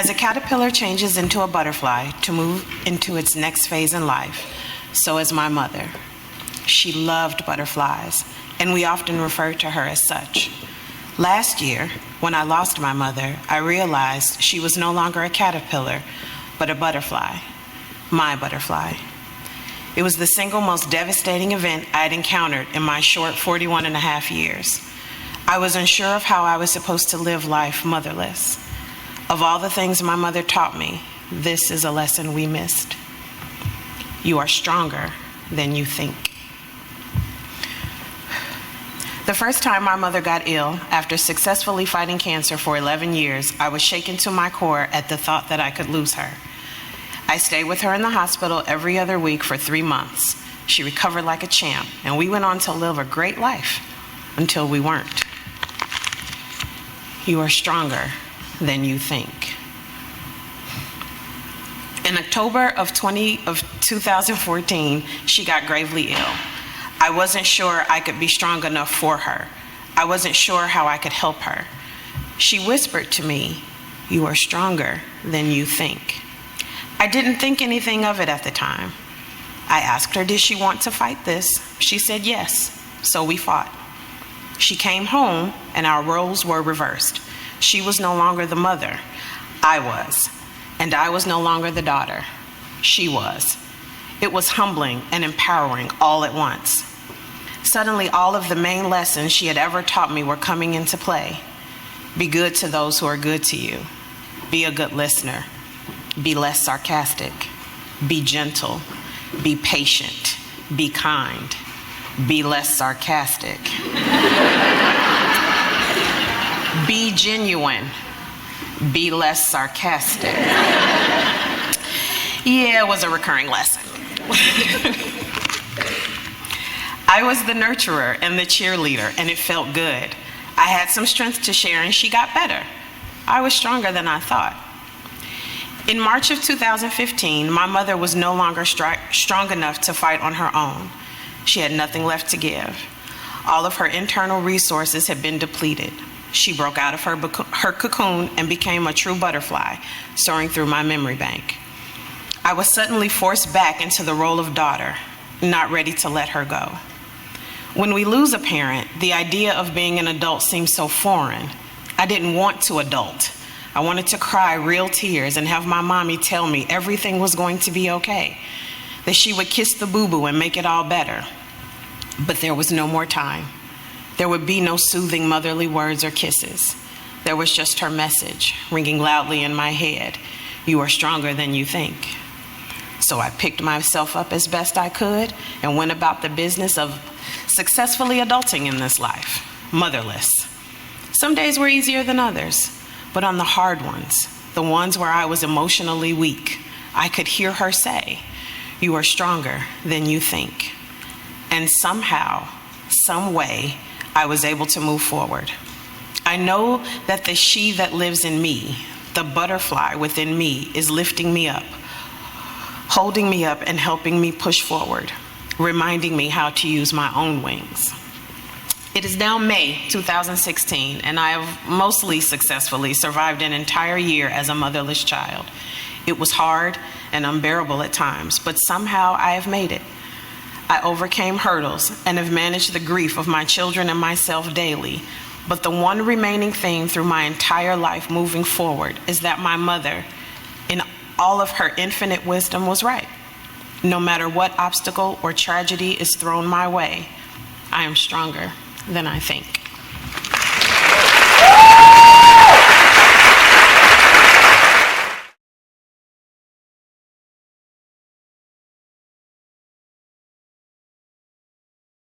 As a caterpillar changes into a butterfly to move into its next phase in life, so is my mother. She loved butterflies, and we often referred to her as such. Last year, when I lost my mother, I realized she was no longer a caterpillar, but a butterfly, my butterfly. It was the single most devastating event I had encountered in my short 41 and a half years. I was unsure of how I was supposed to live life motherless. Of all the things my mother taught me, this is a lesson we missed. You are stronger than you think. The first time my mother got ill, after successfully fighting cancer for 11 years, I was shaken to my core at the thought that I could lose her. I stayed with her in the hospital every other week for 3 months. She recovered like a champ, and we went on to live a great life until we weren't. You are stronger than you think. In October of 2014, she got gravely ill. I wasn't sure I could be strong enough for her. I wasn't sure how I could help her. She whispered to me, "You are stronger than you think." I didn't think anything of it at the time. I asked her, did she want to fight this? She said yes, so we fought. She came home and our roles were reversed. She was no longer the mother, I was, and I was no longer the daughter, she was. It was humbling and empowering all at once. Suddenly, all of the main lessons she had ever taught me were coming into play. Be good to those who are good to you. Be a good listener. Be less sarcastic. Be gentle. Be patient. Be kind. Be less sarcastic. Be genuine. Be less sarcastic. Yeah, it was a recurring lesson. I was the nurturer and the cheerleader, and it felt good. I had some strength to share, and she got better. I was stronger than I thought. In March of 2015, my mother was no longer strong enough to fight on her own. She had nothing left to give. All of her internal resources had been depleted. She broke out of her cocoon and became a true butterfly, soaring through my memory bank. I was suddenly forced back into the role of daughter, not ready to let her go. When we lose a parent, the idea of being an adult seems so foreign. I didn't want to adult. I wanted to cry real tears and have my mommy tell me everything was going to be okay, that she would kiss the boo-boo and make it all better. But there was no more time. There would be no soothing motherly words or kisses. There was just her message ringing loudly in my head. You are stronger than you think. So I picked myself up as best I could and went about the business of successfully adulting in this life, motherless. Some days were easier than others, but on the hard ones, the ones where I was emotionally weak, I could hear her say, you are stronger than you think. And somehow, some way, I was able to move forward. I know that the she that lives in me, the butterfly within me, is lifting me up, holding me up and helping me push forward, reminding me how to use my own wings. It is now May 2016, and I have mostly successfully survived an entire year as a motherless child. It was hard and unbearable at times, but somehow I have made it. I overcame hurdles and have managed the grief of my children and myself daily, but the one remaining thing through my entire life moving forward is that my mother, in all of her infinite wisdom, was right. No matter what obstacle or tragedy is thrown my way, I am stronger than I think.